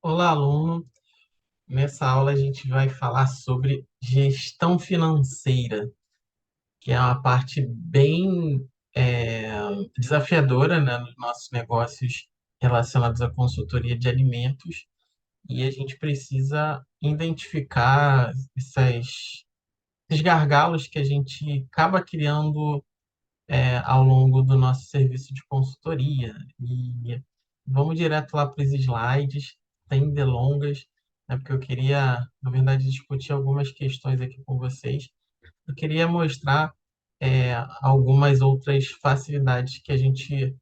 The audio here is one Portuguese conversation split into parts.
Olá, aluno. Nessa aula a gente vai falar sobre gestão financeira, que é uma parte bem é, desafiadora, né, nos nossos negócios relacionados à consultoria de alimentos, e a gente precisa identificar esses gargalos que a gente acaba criando ao longo do nosso serviço de consultoria. E vamos direto lá para os slides, sem delongas, né, porque eu queria, na verdade, discutir algumas questões aqui com vocês. Eu queria mostrar algumas outras facilidades que a gente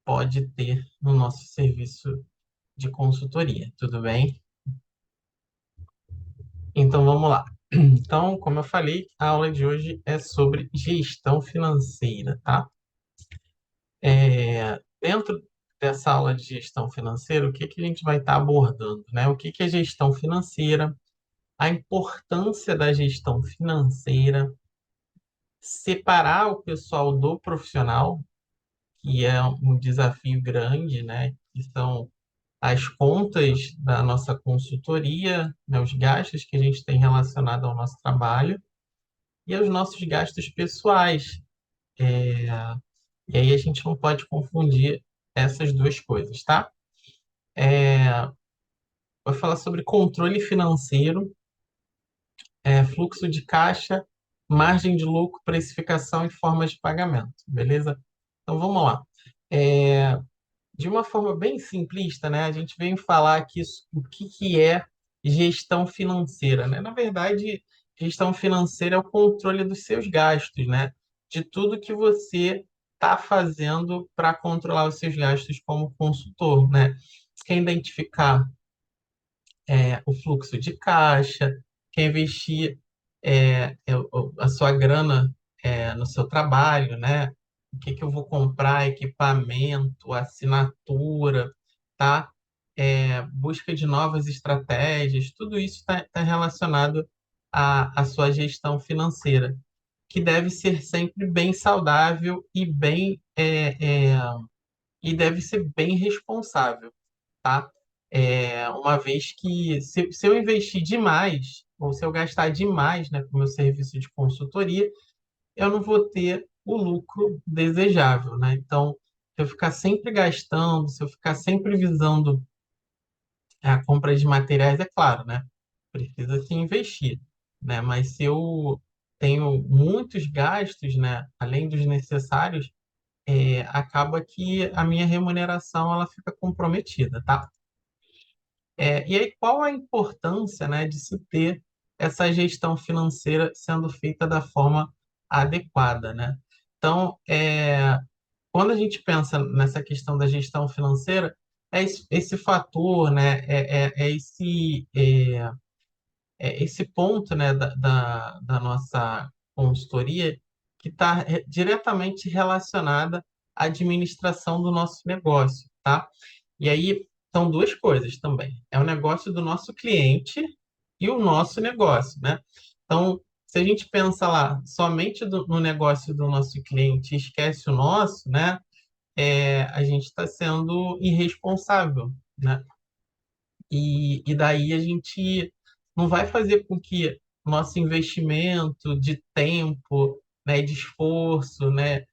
pode ter no nosso serviço de consultoria, tudo bem? Então vamos lá. Então, como eu falei, a aula de hoje é sobre gestão financeira, tá? Dentro dessa aula de gestão financeira, o que que a gente vai estar abordando, né? O que que é gestão financeira, a importância da gestão financeira, separar o pessoal do profissional, que é um desafio grande, né? Que são as contas da nossa consultoria, né? Os gastos que a gente tem relacionado ao nosso trabalho e os nossos gastos pessoais. E aí a gente não pode confundir essas duas coisas, tá? Vai falar sobre controle financeiro, fluxo de caixa, margem de lucro, precificação e formas de pagamento, beleza? Então vamos lá. É, de uma forma bem simplista, né, a gente vem falar aqui o que que é gestão financeira, né? Na verdade, gestão financeira é o controle dos seus gastos, né? De tudo que você está fazendo para controlar os seus gastos como consultor, né? Você quer identificar o fluxo de caixa, quer investir a sua grana no seu trabalho, né? O que que eu vou comprar, equipamento, assinatura, tá? Busca de novas estratégias, tudo isso está relacionado à sua gestão financeira, que deve ser sempre bem saudável e deve ser bem responsável, tá? Uma vez que se eu investir demais, ou se eu gastar demais, né, com o meu serviço de consultoria, eu não vou ter o lucro desejável, né? Então, se eu ficar sempre gastando, se eu ficar sempre visando a compra de materiais, é claro, né? Precisa se investir, né? Mas se eu tenho muitos gastos, né, além dos necessários, acaba que a minha remuneração ela fica comprometida, tá? E aí, qual a importância, né, de se ter essa gestão financeira sendo feita da forma adequada, né? Então, quando a gente pensa nessa questão da gestão financeira, é esse fator, né, esse ponto, né, da nossa consultoria que está diretamente relacionada à administração do nosso negócio, tá? E aí são duas coisas também. É o negócio do nosso cliente e o nosso negócio, né? Então, se a gente pensa lá somente no negócio do nosso cliente e esquece o nosso, né? A gente está sendo irresponsável, né? E daí a gente não vai fazer com que nosso investimento de tempo, né, de esforço, né,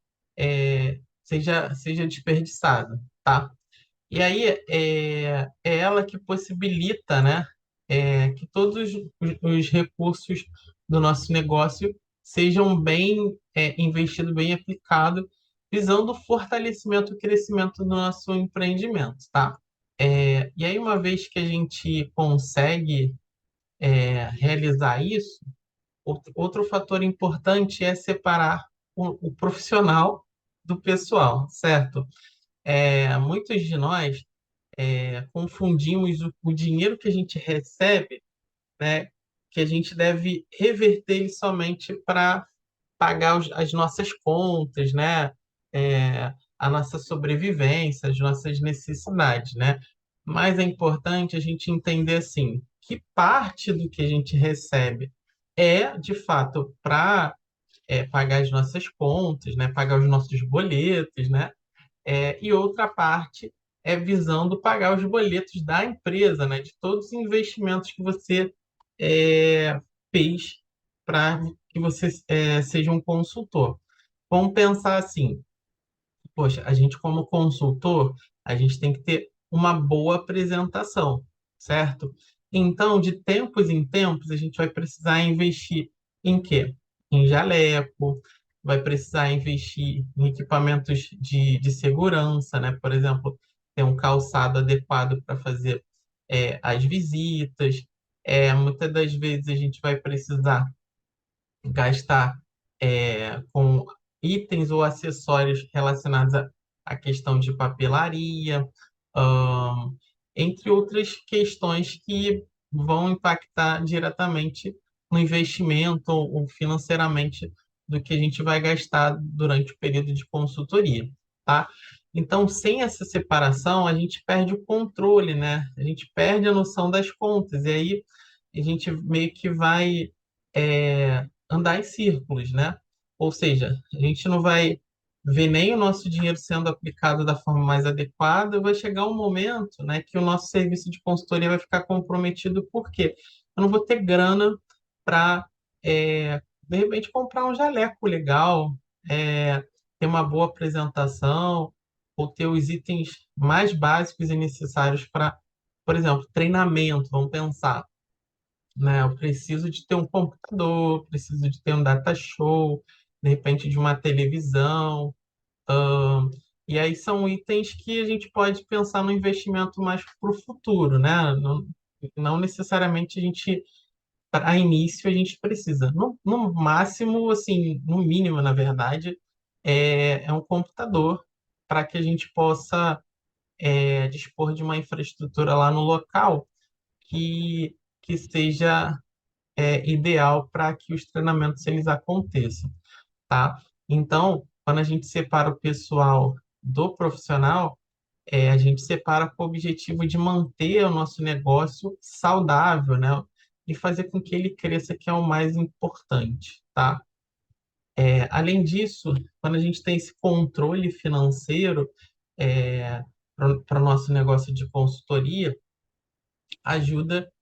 seja desperdiçado, tá? E aí é ela que possibilita, né, que todos os recursos do nosso negócio sejam bem investidos, bem aplicados, visando o fortalecimento e crescimento do nosso empreendimento, tá? E aí, uma vez que a gente consegue realizar isso, outro fator importante é separar o profissional do pessoal, certo? Muitos de nós confundimos o dinheiro que a gente recebe, né, que a gente deve reverter ele somente para pagar as nossas contas, né, a nossa sobrevivência, as nossas necessidades, né? Mas é importante a gente entender assim, que parte do que a gente recebe é de fato para pagar as nossas contas, né, pagar os nossos boletos, né? E outra parte é visando pagar os boletos da empresa, né? De todos os investimentos que você fez para que você seja um consultor. Vamos pensar assim, poxa, a gente como consultor, a gente tem que ter uma boa apresentação, certo? Então, de tempos em tempos, a gente vai precisar investir em quê? Em jaleco, vai precisar investir em equipamentos de segurança, né? Por exemplo, ter um calçado adequado para fazer as visitas. Muitas das vezes a gente vai precisar gastar com itens ou acessórios relacionados à questão de papelaria, ahn, entre outras questões que vão impactar diretamente no investimento ou financeiramente do que a gente vai gastar durante o período de consultoria, tá? Então, sem essa separação, a gente perde o controle, né? A gente perde a noção das contas, e aí a gente meio que vai andar em círculos, né? Ou seja, a gente não vai ver nem o nosso dinheiro sendo aplicado da forma mais adequada, vai chegar um momento, né, que o nosso serviço de consultoria vai ficar comprometido, porque eu não vou ter grana para, de repente, comprar um jaleco legal, ter uma boa apresentação, ou ter os itens mais básicos e necessários para, por exemplo, treinamento, vamos pensar, né? Eu preciso de ter um computador, preciso de ter um data show, de repente de uma televisão. ahn, e aí são itens que a gente pode pensar no investimento mais para o futuro, né? Não necessariamente a gente, para início, a gente precisa. No máximo, assim, no mínimo, na verdade, é um computador para que a gente possa dispor de uma infraestrutura lá no local que seja ideal para que os treinamentos eles aconteçam, tá? Então, quando a gente separa o pessoal do profissional, a gente separa com o objetivo de manter o nosso negócio saudável, né? E fazer com que ele cresça, que é o mais importante, tá? Além disso, quando a gente tem esse controle financeiro para o nosso negócio de consultoria, ajuda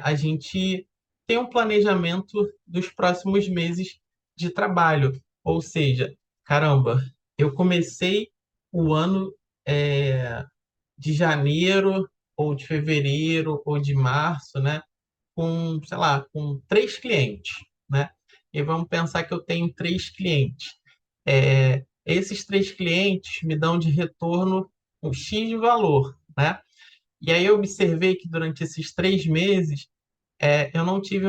a gente ter um planejamento dos próximos meses de trabalho. Ou seja, caramba, eu comecei o ano é, de janeiro, ou de fevereiro, ou de março, né? Com, sei lá, com 3 clientes, né? E vamos pensar que eu tenho 3 clientes. Esses 3 clientes me dão de retorno um X de valor, né? E aí eu observei que durante esses 3 meses eu não tive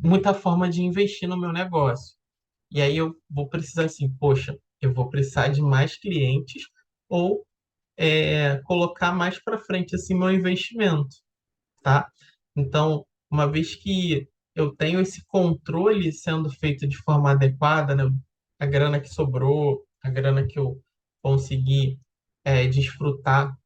muita forma de investir no meu negócio. E aí eu vou precisar assim, poxa, eu vou precisar de mais clientes ou colocar mais para frente assim meu investimento, tá? Então, uma vez que eu tenho esse controle sendo feito de forma adequada, né? A grana que sobrou, a grana que eu consegui desfrutar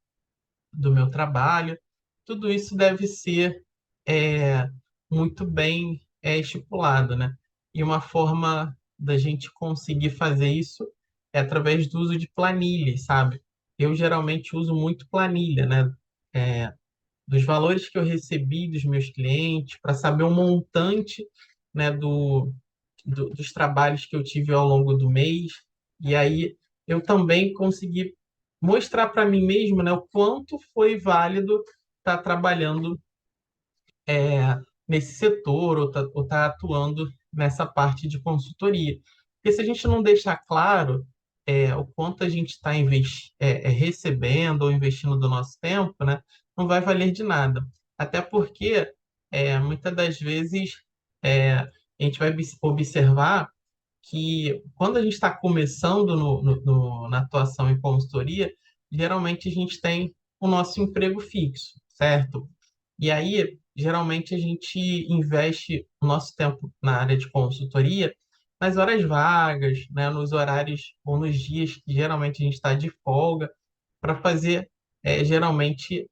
do meu trabalho. Tudo isso deve ser é, muito bem estipulado, né? E uma forma da gente conseguir fazer isso é através do uso de planilhas, sabe? Eu geralmente uso muito planilha, né? É, dos valores que eu recebi dos meus clientes, para saber o montante, né, dos trabalhos que eu tive ao longo do mês. E aí eu também consegui mostrar para mim mesmo, né, o quanto foi válido estar trabalhando nesse setor ou tá atuando nessa parte de consultoria. Porque se a gente não deixar claro o quanto a gente está recebendo ou investindo do nosso tempo, né, não vai valer de nada. Até porque muitas das vezes a gente vai observar que quando a gente está começando na atuação em consultoria, geralmente a gente tem o nosso emprego fixo, certo? E aí, geralmente, a gente investe o nosso tempo na área de consultoria nas horas vagas, né, nos horários ou nos dias que geralmente a gente está de folga, para fazer geralmente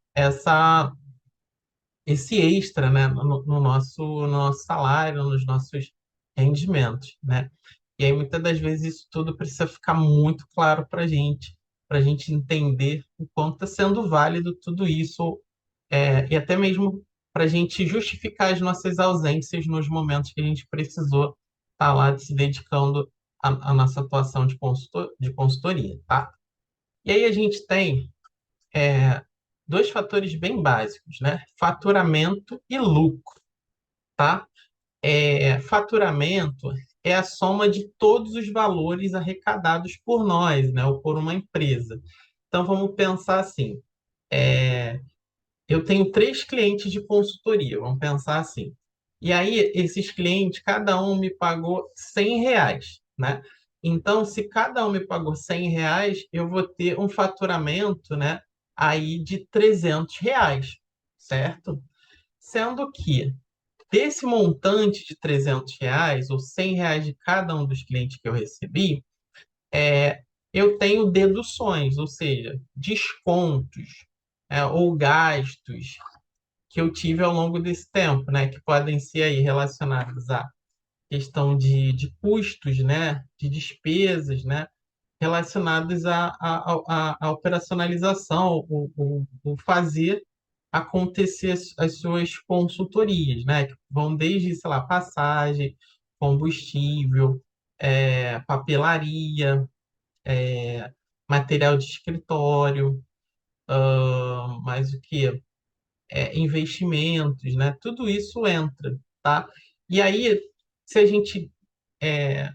esse extra, né, no nosso salário, nos nossos rendimentos, né? E aí, muitas das vezes, isso tudo precisa ficar muito claro para a gente. para a gente entender o quanto está sendo válido tudo isso, e até mesmo para a gente justificar as nossas ausências nos momentos que a gente precisou estar lá se dedicando à nossa atuação de consultoria, tá? E aí a gente tem dois fatores bem básicos, né? Faturamento e lucro, tá? Faturamento é a soma de todos os valores arrecadados por nós, né? Ou por uma empresa. Então vamos pensar assim: eu tenho três clientes de consultoria, vamos pensar assim. E aí, esses clientes, cada um me pagou R$ 100, né? Então, se cada um me pagou R$ 100, eu vou ter um faturamento, né, aí de R$ 300, certo? Sendo que desse montante de R$ 300, ou R$ 100 de cada um dos clientes que eu recebi, eu tenho deduções, ou seja, descontos, ou gastos que eu tive ao longo desse tempo, né? Que podem ser aí relacionados à questão de custos, né? De despesas, né? Relacionados à operacionalização, o fazer acontecer as suas consultorias, né? Que vão desde, sei lá, passagem, combustível, papelaria, material de escritório, mais o que? Investimentos, né? Tudo isso entra, tá? E aí, se a gente é,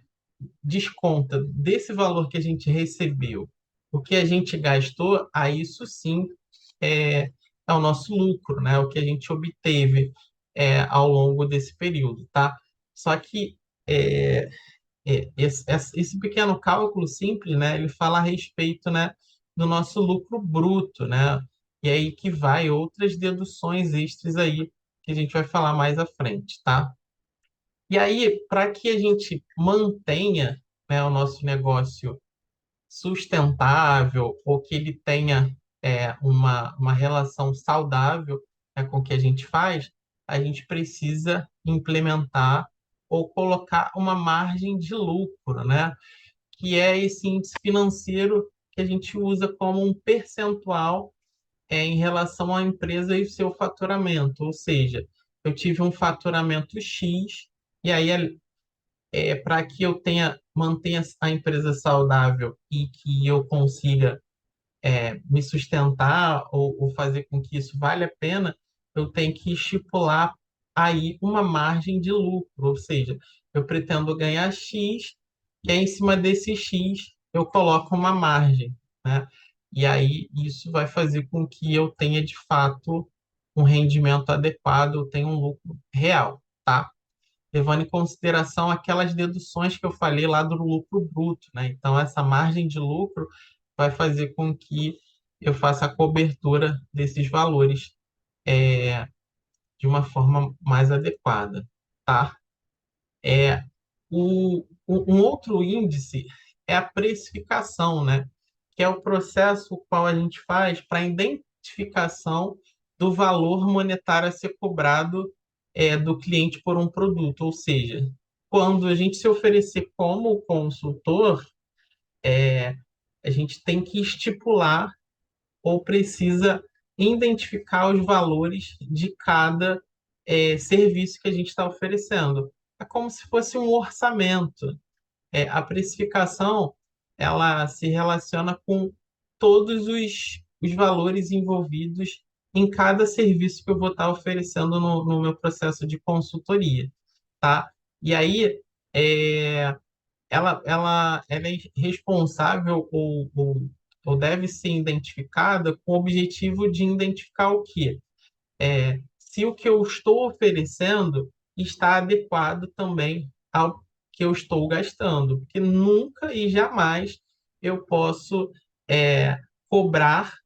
desconta desse valor que a gente recebeu, o que a gente gastou, aí isso sim é o nosso lucro, né? O que a gente obteve ao longo desse período, tá? Só que é, esse pequeno cálculo simples, né, ele fala a respeito, né, do nosso lucro bruto, né, e aí que vai outras deduções extras aí que a gente vai falar mais à frente, tá? E aí, para que a gente mantenha, né, o nosso negócio sustentável ou que ele tenha uma relação saudável, né, com o que a gente precisa implementar ou colocar uma margem de lucro, né? Que é esse índice financeiro que a gente usa como um percentual em relação à empresa e o seu faturamento. Ou seja, eu tive um faturamento X, e aí para que eu mantenha a empresa saudável e que eu consiga me sustentar ou fazer com que isso valha a pena, eu tenho que estipular aí uma margem de lucro, ou seja, eu pretendo ganhar X e aí, em cima desse X eu coloco uma margem, né? E aí isso vai fazer com que eu tenha de fato um rendimento adequado, eu tenha um lucro real, tá? Levando em consideração aquelas deduções que eu falei lá do lucro bruto, né? Então, essa margem de lucro vai fazer com que eu faça a cobertura desses valores de uma forma mais adequada, tá? Um outro índice é a precificação, né? Que é o processo qual a gente faz para a identificação do valor monetário a ser cobrado do cliente por um produto. Ou seja, quando a gente se oferecer como consultor, a gente tem que estipular ou precisa identificar os valores de cada serviço que a gente está oferecendo. É como se fosse um orçamento. A precificação, ela se relaciona com todos os valores envolvidos em cada serviço que eu vou estar oferecendo no meu processo de consultoria, tá? E aí, é, ela é responsável ou deve ser identificada com o objetivo de identificar o quê? Se o que eu estou oferecendo está adequado também ao que eu estou gastando, porque nunca e jamais eu posso cobrar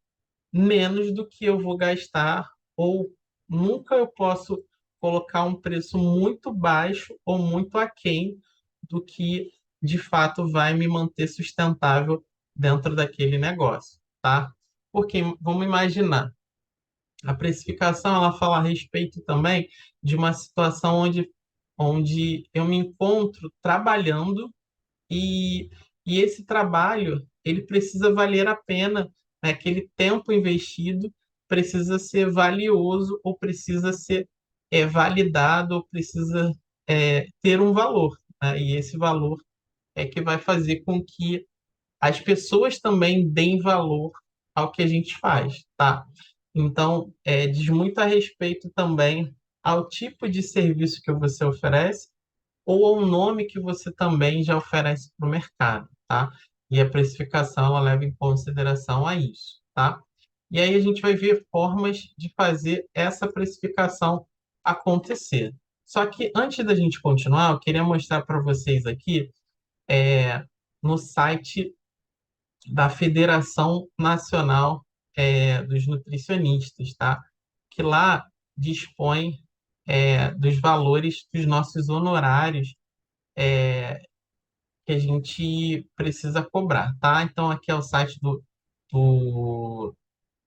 menos do que eu vou gastar, ou nunca eu posso colocar um preço muito baixo ou muito aquém do que de fato vai me manter sustentável dentro daquele negócio, tá? Porque vamos imaginar, a precificação ela fala a respeito também de uma situação onde eu me encontro trabalhando e, e esse trabalho ele precisa valer a pena, né? Aquele tempo investido precisa ser valioso ou precisa ser validado ou precisa ter um valor, né? E esse valor é que vai fazer com que as pessoas também deem valor ao que a gente faz, tá? Então, diz muito a respeito também ao tipo de serviço que você oferece ou ao nome que você também já oferece para o mercado, tá? E a precificação, ela leva em consideração a isso, tá? E aí a gente vai ver formas de fazer essa precificação acontecer. Só que antes da gente continuar, eu queria mostrar para vocês aqui no site da Federação Nacional dos Nutricionistas, tá? Que lá dispõe dos valores dos nossos honorários que a gente precisa cobrar, tá? Então aqui é o site do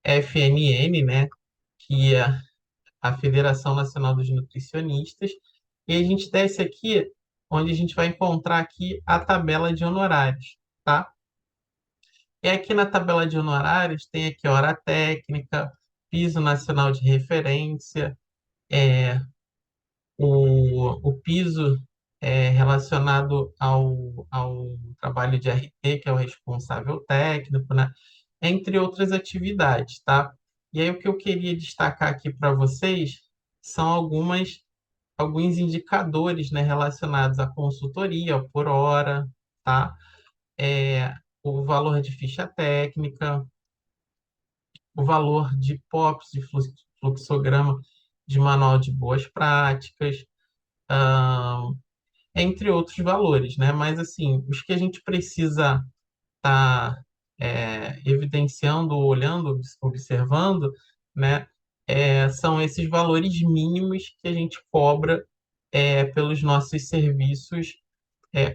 FNN, né? Que é a Federação Nacional dos Nutricionistas. E a gente desce aqui, onde a gente vai encontrar aqui a tabela de honorários, tá? E aqui na tabela de honorários tem aqui hora técnica, piso nacional de referência, o piso relacionado ao trabalho de RT, que é o responsável técnico, né? Entre outras atividades, tá? E aí o que eu queria destacar aqui para vocês são alguns indicadores, né, relacionados à consultoria por hora, tá? O valor de ficha técnica, o valor de POPs, de fluxograma de manual de boas práticas, ahn, entre outros valores, né? Mas, assim, os que a gente precisa estar evidenciando, olhando, observando, né? São esses valores mínimos que a gente cobra pelos nossos serviços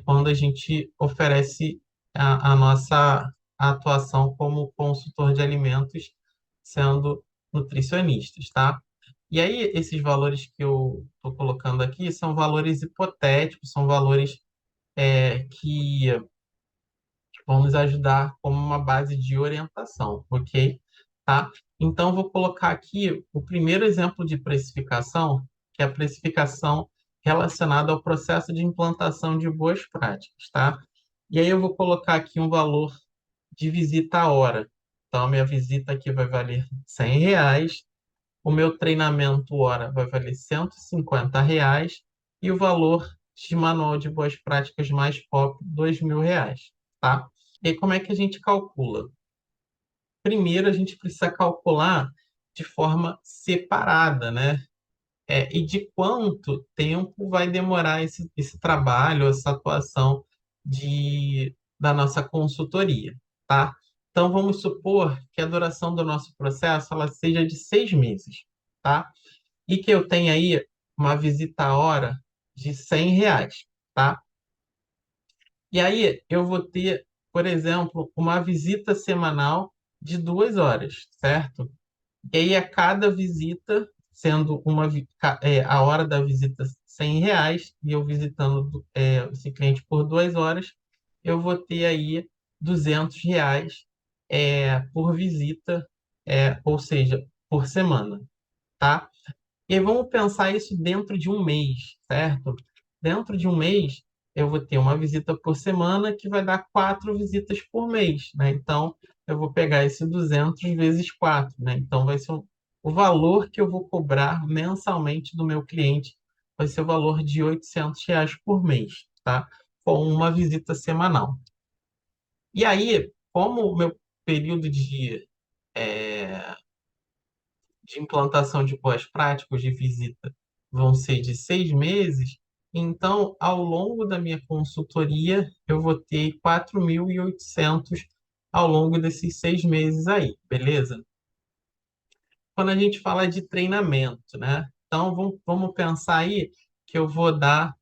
quando a gente oferece a nossa atuação como consultor de alimentos, sendo nutricionistas, tá? E aí, esses valores que eu estou colocando aqui são valores hipotéticos, são valores que vão nos ajudar como uma base de orientação, ok? Tá? Então, vou colocar aqui o primeiro exemplo de precificação, que é a precificação relacionada ao processo de implantação de boas práticas, tá? E aí eu vou colocar aqui um valor de visita a hora. Então, a minha visita aqui vai valer R$ 100, o meu treinamento hora vai valer R$ 150 e o valor de manual de boas práticas mais pop, R$ 2.000, tá? E aí, como é que a gente calcula? Primeiro, a gente precisa calcular de forma separada, né? E de quanto tempo vai demorar esse trabalho, essa atuação da nossa consultoria, tá? Então, vamos supor que a duração do nosso processo ela seja de 6 meses, tá? E que eu tenha aí uma visita a hora de R$ 100, tá? E aí eu vou ter, por exemplo, uma visita semanal de 2 horas, certo? E aí a cada visita, sendo a hora da visita R$ 100, e eu visitando esse cliente por 2 horas, eu vou ter aí R$ 200 por visita, ou seja, por semana, tá? E aí vamos pensar isso dentro de um mês, certo? Dentro de um mês, eu vou ter uma visita por semana que vai dar 4 visitas por mês, né? Então, eu vou pegar esse 200 vezes 4, né? Então, vai ser o valor que eu vou cobrar mensalmente do meu cliente, vai ser o valor de R$ 800 por mês, tá? Com uma visita semanal. E aí, como o meu período de implantação de boas práticas de visita vão ser de 6 meses, então, ao longo da minha consultoria, eu vou ter 4.800 ao longo desses 6 meses aí, beleza? Quando a gente fala de treinamento, né? Então, vamos pensar aí que eu vou dar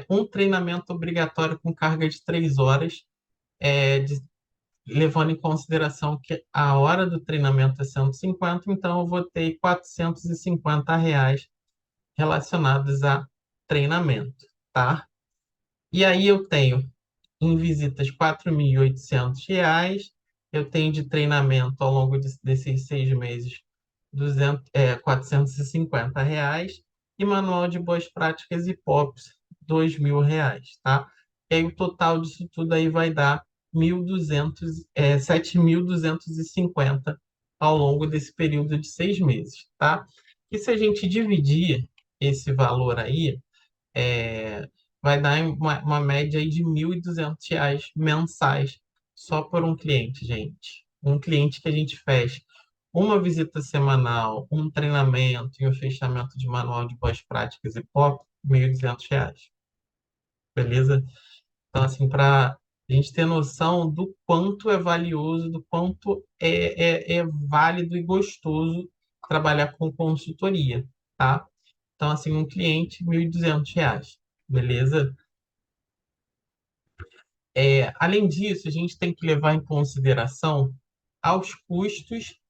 um treinamento obrigatório com carga de 3 horas, levando em consideração que a hora do treinamento é 150, então eu vou ter R$ 450 relacionados a treinamento, tá? E aí eu tenho em visitas R$ 4.800. Eu tenho de treinamento ao longo desses 6 meses R$ 450. E manual de boas práticas e POPs R$ 2.000, tá? E aí o total disso tudo aí vai dar 7.250 ao longo desse período de 6 meses, tá? E se a gente dividir esse valor aí, é, vai dar uma média aí de R$ 1.200 mensais só por um cliente, gente. Um cliente que a gente fecha uma visita semanal, um treinamento e um fechamento de manual de boas práticas e POP, R$ 1.200, beleza? Então, assim, para a gente ter noção do quanto é valioso, do quanto é válido e gostoso trabalhar com consultoria, tá? Então, assim, um cliente, R$ 1.200, beleza? Além disso, a gente tem que levar em consideração aos custos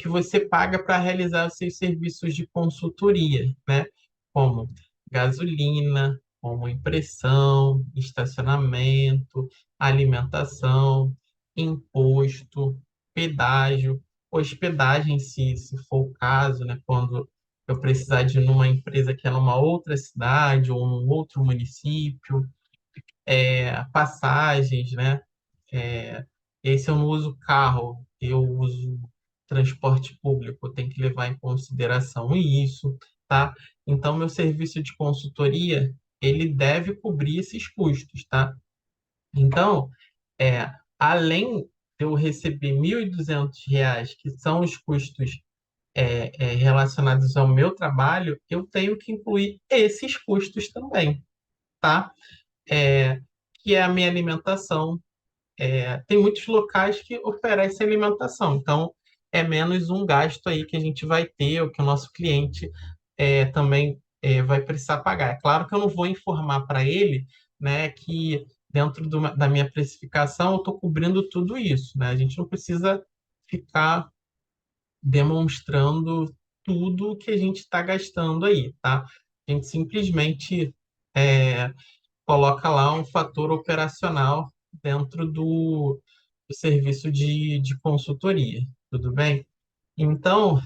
que você paga para realizar os seus serviços de consultoria, né? Como gasolina, como impressão, estacionamento, alimentação, imposto, pedágio, hospedagem, se for o caso, né? Quando eu precisar de ir numa empresa que é numa outra cidade ou num outro município, passagens, né? É, esse eu não uso carro, eu uso transporte público, eu tenho que levar em consideração isso, tá? Então, meu serviço de consultoria, ele deve cobrir esses custos, tá? Então, além de eu receber R$ 1.200, que são os custos relacionados ao meu trabalho, eu tenho que incluir esses custos também, tá? É, que é a minha alimentação. Tem muitos locais que oferecem alimentação, então é menos um gasto aí que a gente vai ter, ou que o nosso cliente também vai precisar pagar. É claro que eu não vou informar para ele, né, que dentro da minha precificação eu estou cobrindo tudo isso, né? A gente não precisa ficar demonstrando tudo que a gente está gastando aí, tá? A gente simplesmente é, coloca lá um fator operacional dentro do serviço de consultoria, tudo bem? Então,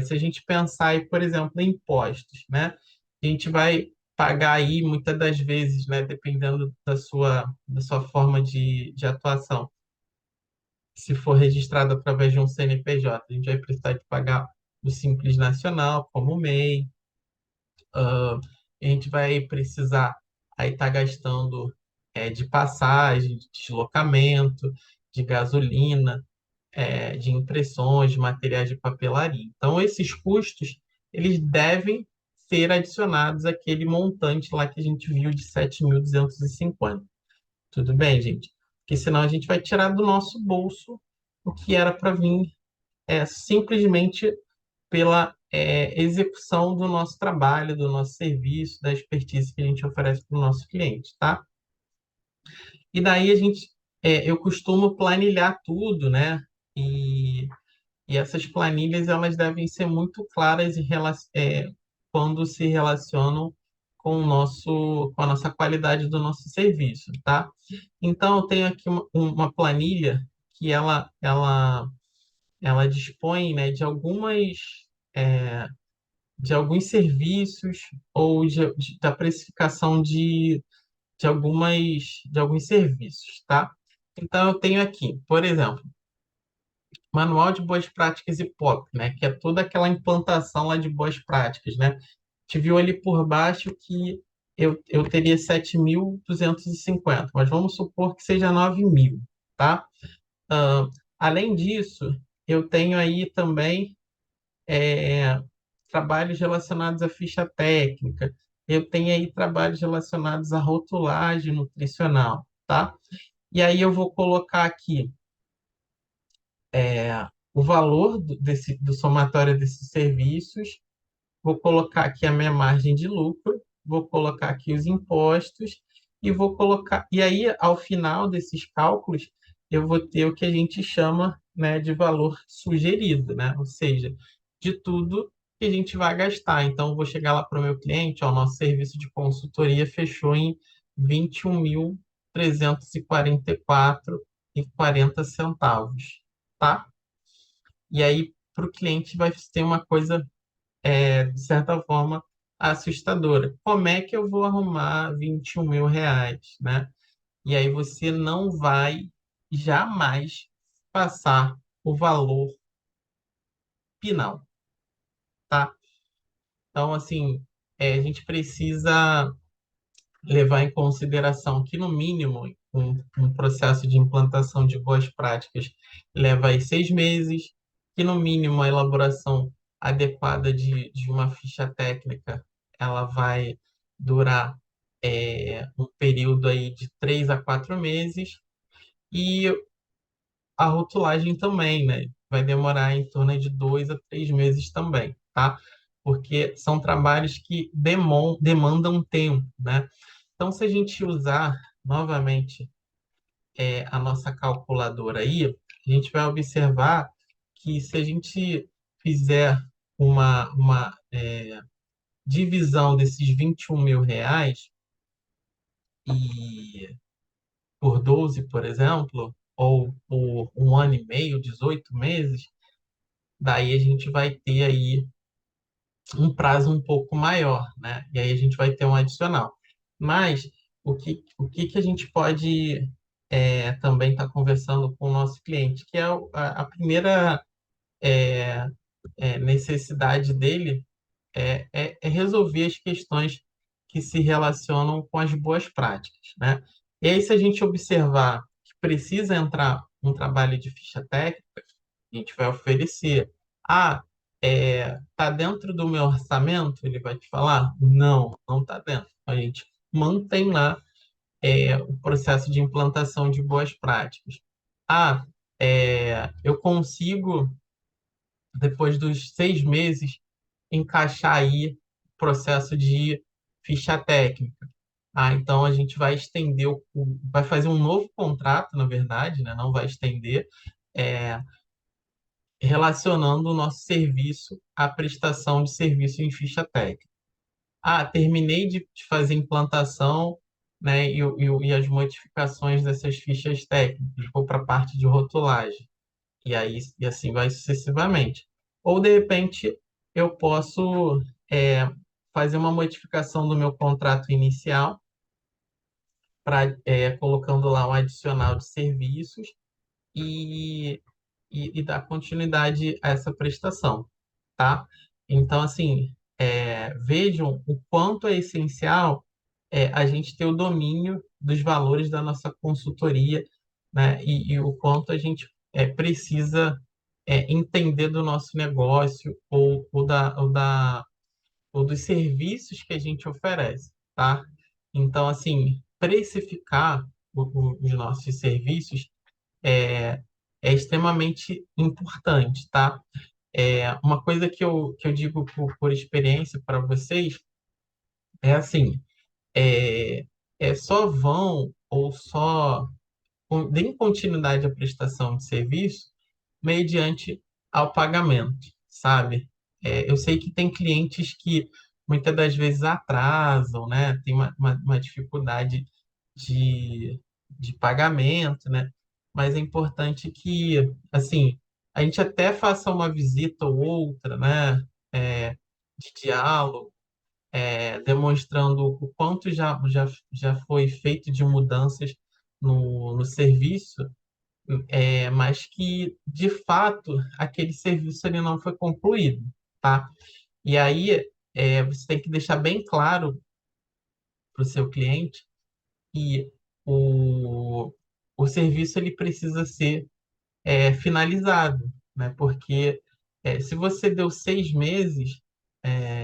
se a gente pensar aí, por exemplo, em impostos, né? A gente vai pagar aí, muitas das vezes, né, dependendo da sua forma de atuação, se for registrado através de um CNPJ, a gente vai precisar de pagar o Simples Nacional, como o MEI. A gente vai precisar aí estar gastando de passagem, de deslocamento, de gasolina, de impressões, de materiais de papelaria. Então, esses custos, eles devem ser adicionados àquele montante lá que a gente viu de 7.250. Tudo bem, gente? Porque senão a gente vai tirar do nosso bolso o que era para vir simplesmente pela execução do nosso trabalho, do nosso serviço, da expertise que a gente oferece para o nosso cliente, tá? E daí eu costumo planilhar tudo, né? E essas planilhas elas devem ser muito claras quando se relacionam com a nossa qualidade do nosso serviço, tá? Então eu tenho aqui uma planilha que ela dispõe, né, é, de alguns serviços ou da precificação de alguns serviços, tá? Então, eu tenho aqui, por exemplo, Manual de Boas Práticas e POP, né? Que é toda aquela implantação lá de boas práticas, né? Te viu ali por baixo que eu teria 7.250, mas vamos supor que seja 9.000, tá? Ah, além disso, eu tenho aí também é, trabalhos relacionados à ficha técnica, eu tenho aí trabalhos relacionados à rotulagem nutricional, tá? E aí eu vou colocar aqui o valor do somatório desses serviços, vou colocar aqui a minha margem de lucro, vou colocar aqui os impostos e vou colocar. E aí, ao final desses cálculos, eu vou ter o que a gente chama, né, de valor sugerido, né? Ou seja, de tudo que a gente vai gastar. Então, eu vou chegar lá para o meu cliente, ó, o nosso serviço de consultoria fechou em 21.000, 344,40 centavos, tá? E aí, para o cliente, vai ter uma coisa, de certa forma, assustadora. Como é que eu vou arrumar R$ 21.000, né? E aí você não vai jamais passar o valor final, tá? Então, assim, a gente precisa levar em consideração que, no mínimo, um processo de implantação de boas práticas leva aí 6 meses, que, no mínimo, a elaboração adequada de uma ficha técnica ela vai durar um período aí de 3 a 4 meses, e a rotulagem também, né? Vai demorar em torno de 2 a 3 meses também, tá? Porque são trabalhos que demandam tempo, né? Então, se a gente usar novamente a nossa calculadora aí, a gente vai observar que, se a gente fizer uma divisão desses R$ 21.000 e por 12, por exemplo, ou por um ano e meio, 18 meses, daí a gente vai ter aí um prazo um pouco maior, né? E aí a gente vai ter um adicional. Mas o que que a gente pode também estar conversando com o nosso cliente, que é a primeira é, necessidade dele é resolver as questões que se relacionam com as boas práticas, né? E aí, se a gente observar que precisa entrar um trabalho de ficha técnica, a gente vai oferecer. Ah, tá dentro do meu orçamento? Ele vai te falar? Não, não tá dentro. A gente mantém lá o processo de implantação de boas práticas. Ah, eu consigo, depois dos 6 meses, encaixar aí o processo de ficha técnica. Ah, então a gente vai estender, vai fazer um novo contrato, na verdade, né? Não vai estender, é, relacionando o nosso serviço à prestação de serviço em ficha técnica. Ah, terminei de fazer implantação, né, e as modificações dessas fichas técnicas, vou para a parte de rotulagem, e aí e assim vai sucessivamente. Ou, de repente, eu posso é, fazer uma modificação do meu contrato inicial, colocando lá um adicional de serviços, e, e dar continuidade a essa prestação, tá? Então, assim, vejam o quanto é essencial a gente ter o domínio dos valores da nossa consultoria, né? E o quanto a gente precisa entender do nosso negócio, ou dos serviços que a gente oferece, tá? Então, assim, precificar os nossos serviços é, é extremamente importante, tá? Uma coisa que eu digo por experiência para vocês é assim, é, só vão ou só deem continuidade à prestação de serviço mediante ao pagamento, sabe? Eu sei que tem clientes que muitas das vezes atrasam, né? Tem uma dificuldade de pagamento, né? Mas é importante que, assim, a gente até faça uma visita ou outra, né? De diálogo, demonstrando o quanto já foi feito de mudanças no serviço, mas que, de fato, aquele serviço ele não foi concluído, tá? E aí, você tem que deixar bem claro para o seu cliente que o, o serviço ele precisa ser finalizado, né? Porque se você deu 6 meses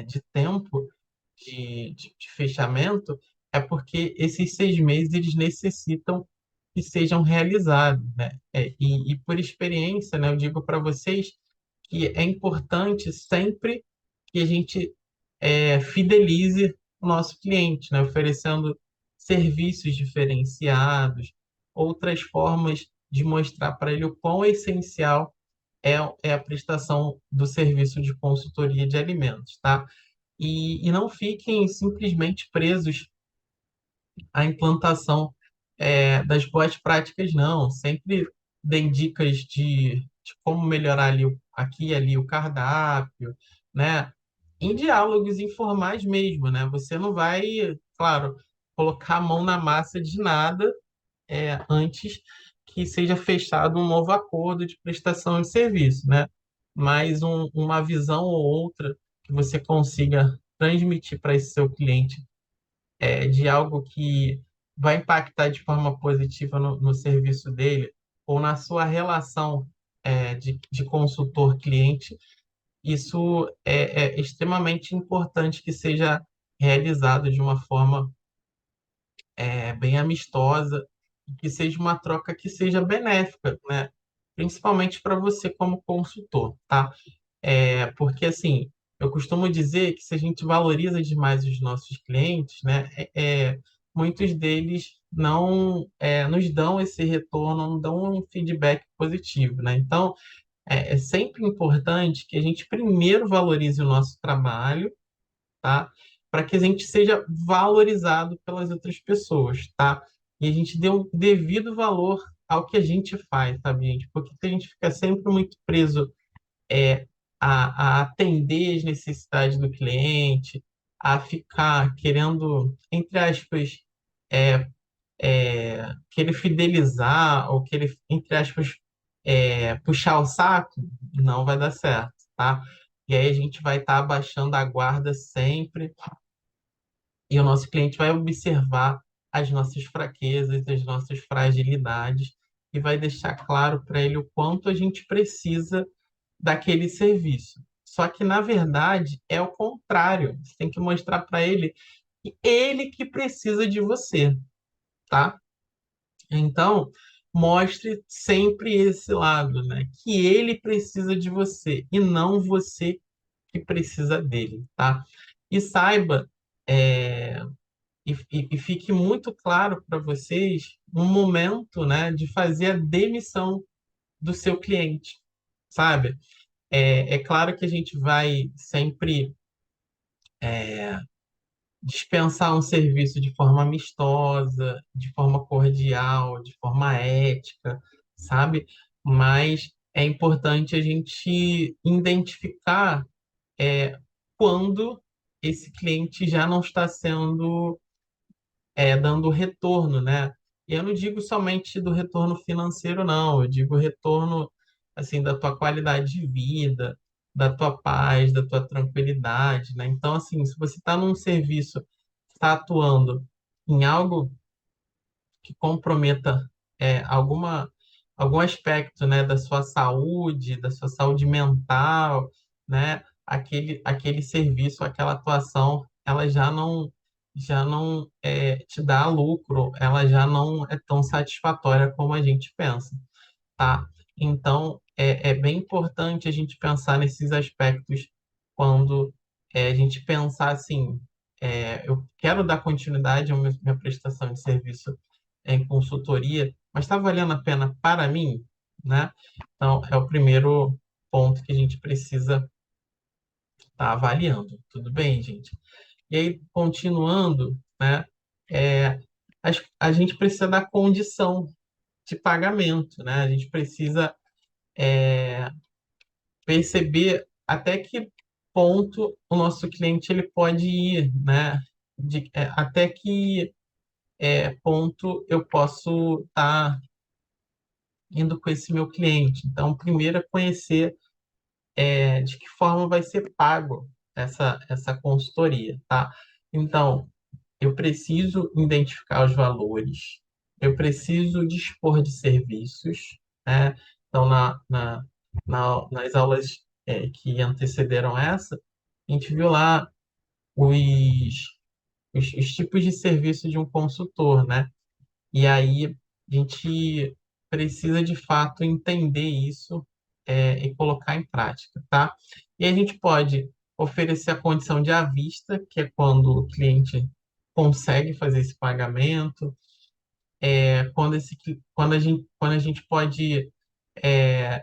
de tempo de fechamento, é porque esses 6 meses eles necessitam que sejam realizados, né? E por experiência, né, eu digo para vocês que é importante sempre que a gente fidelize o nosso cliente, né? Oferecendo serviços diferenciados, outras formas de mostrar para ele o quão essencial é, é a prestação do serviço de consultoria de alimentos, tá? E não fiquem simplesmente presos à implantação das boas práticas, não. Sempre deem dicas de como melhorar ali, aqui e ali o cardápio, né? Em diálogos informais mesmo, né? Você não vai, claro, colocar a mão na massa de nada antes que seja fechado um novo acordo de prestação de serviço, né? Mas uma visão ou outra que você consiga transmitir para esse seu cliente de algo que vai impactar de forma positiva no serviço dele ou na sua relação de consultor-cliente, isso é extremamente importante que seja realizado de uma forma bem amistosa, que seja uma troca que seja benéfica, né? Principalmente para você como consultor, tá? Porque assim, eu costumo dizer que se a gente valoriza demais os nossos clientes, né, muitos deles não nos dão esse retorno, não dão um feedback positivo, né? Então, é sempre importante que a gente primeiro valorize o nosso trabalho, tá? Para que a gente seja valorizado pelas outras pessoas, tá? E a gente dê um devido valor ao que a gente faz, sabe, gente? Porque se a gente fica sempre muito preso é, a atender as necessidades do cliente, a ficar querendo, entre aspas, querer fidelizar ou querer, entre aspas, puxar o saco, não vai dar certo, tá? E aí a gente vai estar abaixando a guarda sempre e o nosso cliente vai observar as nossas fraquezas, as nossas fragilidades e vai deixar claro para ele o quanto a gente precisa daquele serviço. Só que, na verdade, é o contrário. Você tem que mostrar para ele que ele que precisa de você, tá? Então, mostre sempre esse lado, né? Que ele precisa de você e não você que precisa dele, tá? E saiba, é, e fique muito claro para vocês um momento, né, de fazer a demissão do seu cliente, sabe? É claro que a gente vai sempre dispensar um serviço de forma amistosa, de forma cordial, de forma ética, sabe? Mas é importante a gente identificar quando esse cliente já não está sendo dando retorno, né? E eu não digo somente do retorno financeiro, não. Eu digo retorno, assim, da tua qualidade de vida, da tua paz, da tua tranquilidade, né? Então, assim, se você está num serviço, está atuando em algo que comprometa algum aspecto, né, da sua saúde mental, né, aquele serviço, aquela atuação, ela já não te dá lucro, ela já não é tão satisfatória como a gente pensa, tá? Então, é bem importante a gente pensar nesses aspectos quando a gente pensar assim, eu quero dar continuidade à minha prestação de serviço em consultoria, mas está valendo a pena para mim, né? Então, é o primeiro ponto que a gente precisa estar avaliando. Tudo bem, gente? E aí, continuando, né? É, a gente precisa da condição de pagamento, né? A gente precisa perceber até que ponto o nosso cliente ele pode ir, né? Até que ponto eu posso estar indo com esse meu cliente. Então, primeiro é conhecer de que forma vai ser pago essa consultoria, tá? Então, eu preciso identificar os valores, eu preciso dispor de serviços, né? Então, nas aulas que antecederam essa, a gente viu lá os, os tipos de serviço de um consultor, né? E aí a gente precisa de fato entender isso e colocar em prática, tá? E a gente pode oferecer a condição de à vista, que é quando o cliente consegue fazer esse pagamento, quando a gente pode,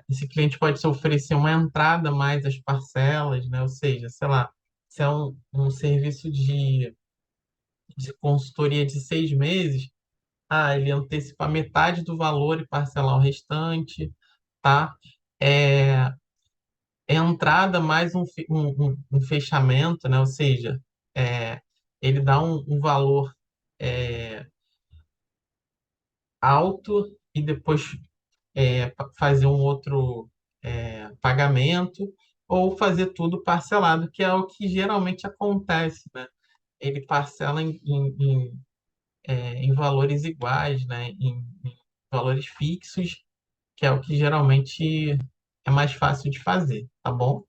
esse cliente pode se oferecer uma entrada mais às parcelas, né? Ou seja, sei lá, se é um serviço de consultoria de 6 meses, ele antecipa metade do valor e parcelar o restante, tá? É, é entrada mais um fechamento, né? Ou seja, é, ele dá um valor é, alto e depois fazer um outro pagamento ou fazer tudo parcelado, que é o que geralmente acontece, né? Ele parcela em valores iguais, né? Em valores fixos, que é o que geralmente é mais fácil de fazer, tá bom?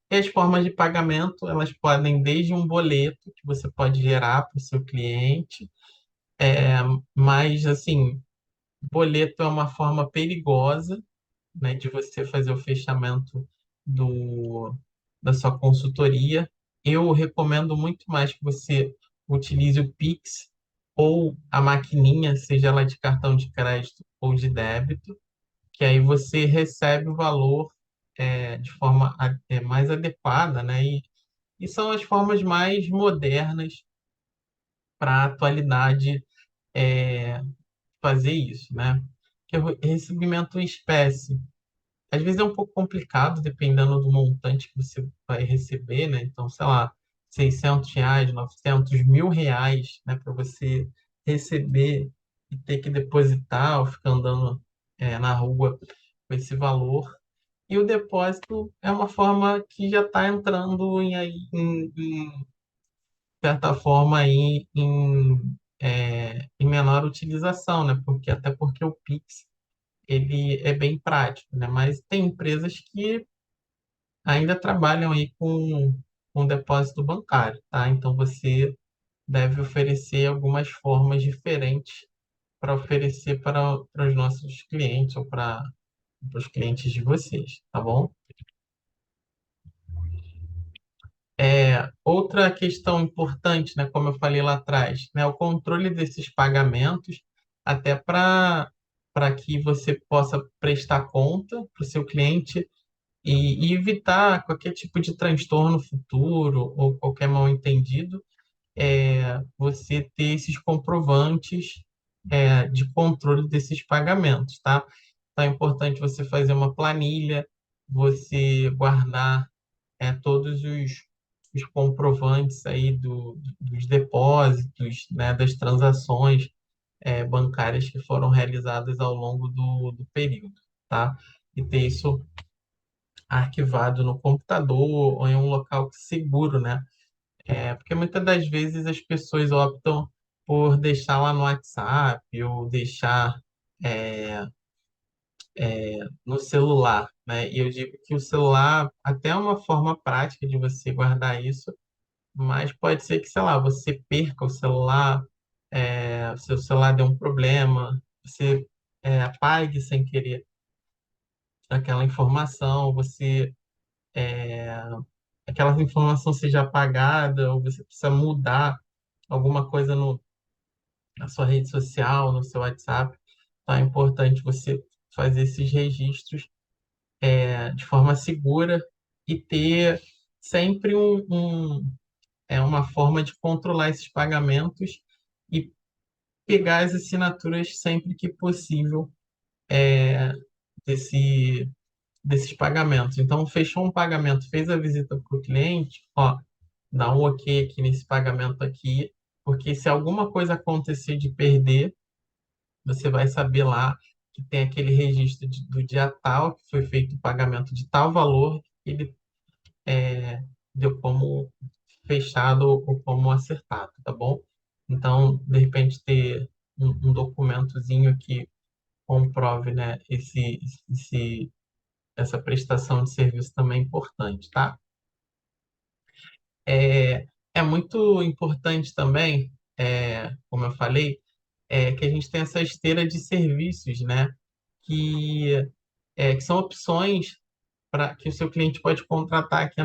E as formas de pagamento, elas podem desde um boleto que você pode gerar para o seu cliente, mas assim, boleto é uma forma perigosa, né, de você fazer o fechamento do, da sua consultoria. Eu recomendo muito mais que você utilize o Pix ou a maquininha, seja ela de cartão de crédito ou de débito, que aí você recebe o valor de forma mais adequada, né? E são as formas mais modernas para a atualidade fazer isso, né? Que o recebimento em espécie às vezes é um pouco complicado, dependendo do montante que você vai receber, né? Então, sei lá, R$ 600, 900, R$ 1.000, né? Para você receber e ter que depositar ou ficar andando na rua com esse valor. E o depósito é uma forma que já está entrando em certa forma, em menor utilização, né? Até porque o Pix ele é bem prático, né? Mas tem empresas que ainda trabalham aí com depósito bancário, tá? Então você deve oferecer algumas formas diferentes para oferecer para os nossos clientes ou para os clientes de vocês, tá bom? Outra questão importante, né, como eu falei lá atrás, né, o controle desses pagamentos, até para que você possa prestar conta para o seu cliente e evitar qualquer tipo de transtorno futuro ou qualquer mal-entendido, você ter esses comprovantes de controle desses pagamentos, tá? Então é importante você fazer uma planilha, você guardar todos os comprovantes aí dos depósitos, né, das transações bancárias que foram realizadas ao longo do período, tá? E ter isso arquivado no computador ou em um local seguro, né? Porque muitas das vezes as pessoas optam por deixar lá no WhatsApp ou deixar é, no celular, né? E eu digo que o celular até é uma forma prática de você guardar isso, mas pode ser que, sei lá, você perca o celular, o seu celular dê um problema, você apague sem querer aquela informação, aquela informação seja apagada, ou você precisa mudar alguma coisa na sua rede social, no seu WhatsApp. Então é importante você fazer esses registros de forma segura e ter sempre uma forma de controlar esses pagamentos e pegar as assinaturas sempre que possível desse, desses pagamentos. Então, fechou um pagamento, fez a visita para o cliente, ó, dá um ok aqui nesse pagamento aqui, porque se alguma coisa acontecer de perder, você vai saber lá que tem aquele registro do dia tal, que foi feito o pagamento de tal valor, que ele deu como fechado ou como acertado, tá bom? Então, de repente, ter um documentozinho que comprove, né, essa prestação de serviço também é importante, tá? É, é muito importante também, como eu falei, que a gente tem essa esteira de serviços, né? Que são opções para que o seu cliente pode contratar, que é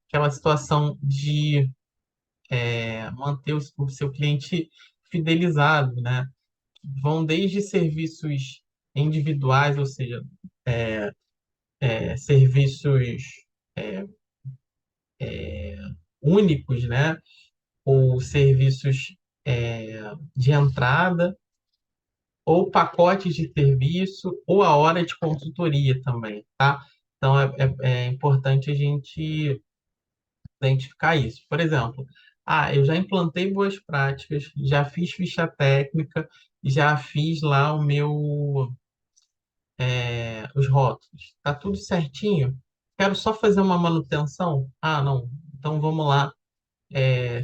aquela situação de manter o seu cliente fidelizado, né? Vão desde serviços individuais, ou seja, serviços únicos, né? Ou serviços de entrada, ou pacotes de serviço, ou a hora de consultoria também, tá? Então, é importante a gente identificar isso. Por exemplo, eu já implantei boas práticas, já fiz ficha técnica, já fiz lá os rótulos. Tá tudo certinho? Quero só fazer uma manutenção? Ah, não. Então vamos lá,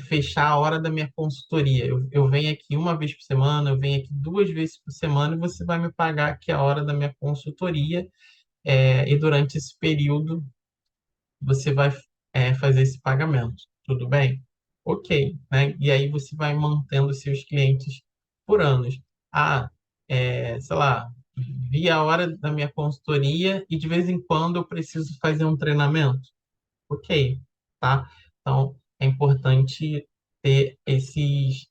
fechar a hora da minha consultoria. Eu venho aqui uma vez por semana, eu venho aqui duas vezes por semana e você vai me pagar aqui a hora da minha consultoria. E durante esse período você vai fazer esse pagamento. Tudo bem? Ok, né? E aí você vai mantendo seus clientes por anos. Sei lá, vi a hora da minha consultoria e de vez em quando eu preciso fazer um treinamento. Ok, tá? Então, é importante ter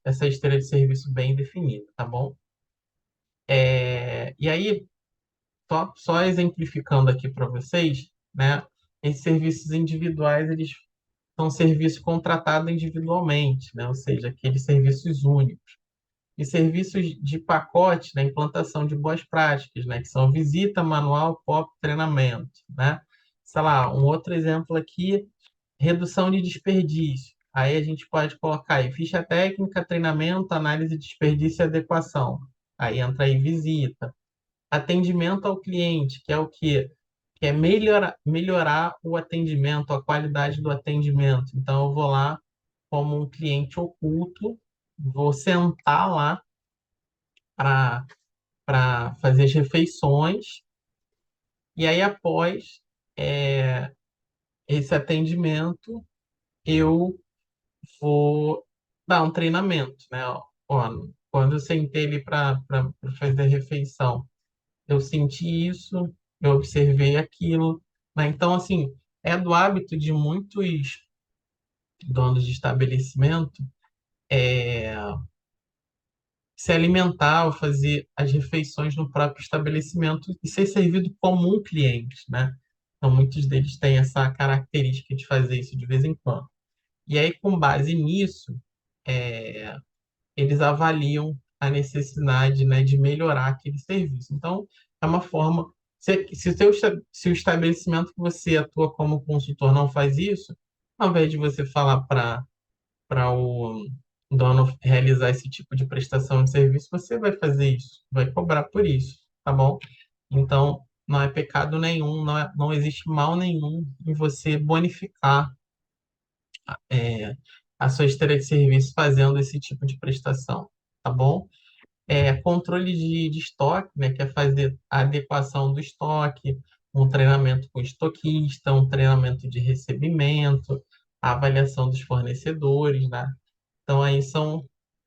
essa esteira de serviço bem definida, tá bom? E aí, só exemplificando aqui para vocês, né? Esses serviços individuais, eles são serviços contratados individualmente, né? Ou seja, aqueles serviços únicos. E serviços de pacote, né? Implantação de boas práticas, né? Que são visita, manual, POP, treinamento, né? Sei lá, um outro exemplo aqui, redução de desperdício. Aí a gente pode colocar aí ficha técnica, treinamento, análise de desperdício e adequação. Aí entra aí visita. Atendimento ao cliente, que é o quê? Que é melhorar o atendimento, a qualidade do atendimento. Então, eu vou lá como um cliente oculto, vou sentar lá para fazer as refeições, e aí, após é, esse atendimento, eu vou dar um treinamento, né? Ó, quando eu sentei ali para fazer a refeição, eu senti isso, eu observei aquilo, né? Então, assim, é do hábito de muitos donos de estabelecimento se alimentar ou fazer as refeições no próprio estabelecimento e ser servido como um cliente, né? Então, muitos deles têm essa característica de fazer isso de vez em quando. E aí, com base nisso, é, eles avaliam a necessidade, né, de melhorar aquele serviço. Então, é uma forma. Se o estabelecimento que você atua como consultor não faz isso, ao invés de você falar para o dono realizar esse tipo de prestação de serviço, você vai fazer isso, vai cobrar por isso, tá bom? Então, não é pecado nenhum, não existe mal nenhum em você bonificar é, a sua esteira de serviço fazendo esse tipo de prestação, tá bom? Controle de estoque, né, que é fazer a adequação do estoque, um treinamento com estoquista, um treinamento de recebimento, a avaliação dos fornecedores, né? Então,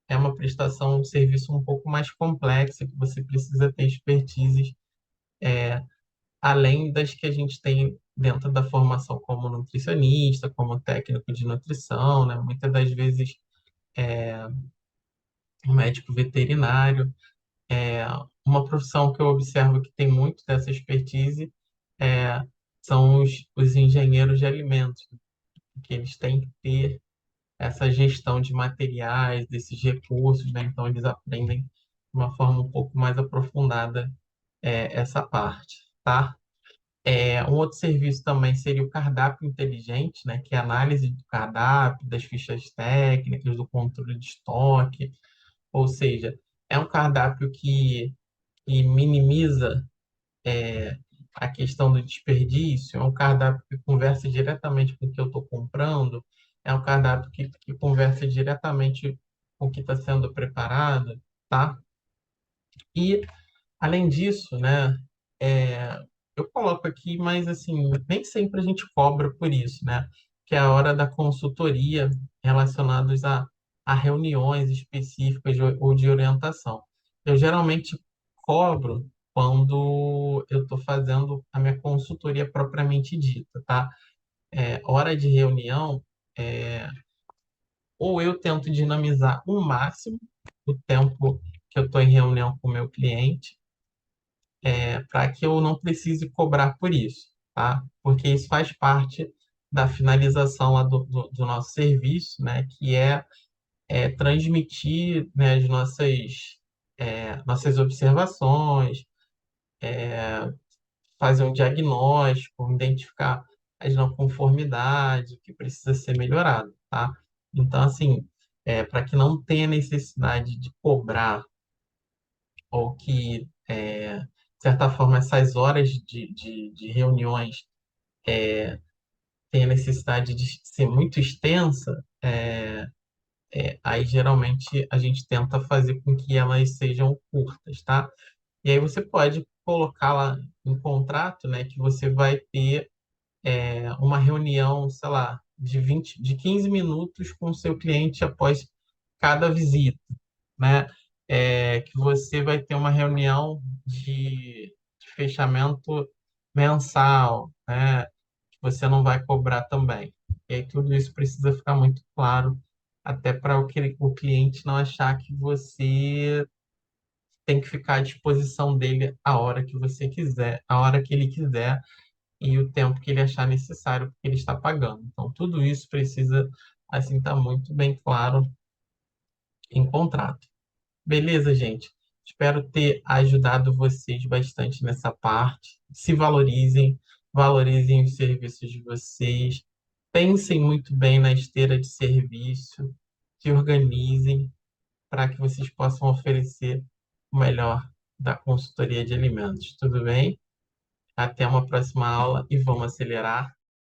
é uma prestação de serviço um pouco mais complexa, que você precisa ter expertise além das que a gente tem dentro da formação como nutricionista, como técnico de nutrição, né? Muitas das vezes, um médico veterinário. É, uma profissão que eu observo que tem muito dessa expertise é, são os engenheiros de alimentos, que eles têm que ter essa gestão de materiais, desses recursos, né? Então, eles aprendem de uma forma um pouco mais aprofundada essa parte, tá? Um outro serviço também seria o cardápio inteligente, né? Que é a análise do cardápio, das fichas técnicas, do controle de estoque, ou seja, é um cardápio que minimiza a questão do desperdício, é um cardápio que conversa diretamente com o que eu estou comprando, é um cardápio que conversa diretamente com o que está sendo preparado, tá? E, além disso, né, é, eu coloco aqui, mas assim, nem sempre a gente cobra por isso, né? Que é a hora da consultoria relacionados a reuniões específicas ou de orientação. Eu geralmente cobro quando eu estou fazendo a minha consultoria propriamente dita, tá? Hora de reunião, é, ou eu tento dinamizar o máximo o tempo que eu estou em reunião com o meu cliente, para que eu não precise cobrar por isso, tá? Porque isso faz parte da finalização lá do nosso serviço, né? Que é transmitir, né, as nossas observações, fazer um diagnóstico, identificar as não conformidades, o que precisa ser melhorado, tá? Então, assim, para que não tenha necessidade de cobrar ou que, de certa forma, essas horas de reuniões tenha necessidade de ser muito extensa, aí geralmente a gente tenta fazer com que elas sejam curtas, tá? E aí você pode colocar lá em contrato, né, que você vai ter uma reunião, sei lá, de 15 minutos com o seu cliente após cada visita, né? Que você vai ter uma reunião de fechamento mensal, né? Que você não vai cobrar também. E aí tudo isso precisa ficar muito claro, até para o cliente não achar que você tem que ficar à disposição dele a hora que você quiser, a hora que ele quiser e o tempo que ele achar necessário, porque ele está pagando. Então, tudo isso precisa, assim, estar muito bem claro em contrato. Beleza, gente? Espero ter ajudado vocês bastante nessa parte. Se valorizem, valorizem os serviços de vocês. Pensem muito bem na esteira de serviço, se organizem para que vocês possam oferecer o melhor da consultoria de alimentos. Tudo bem? Até uma próxima aula e vamos acelerar.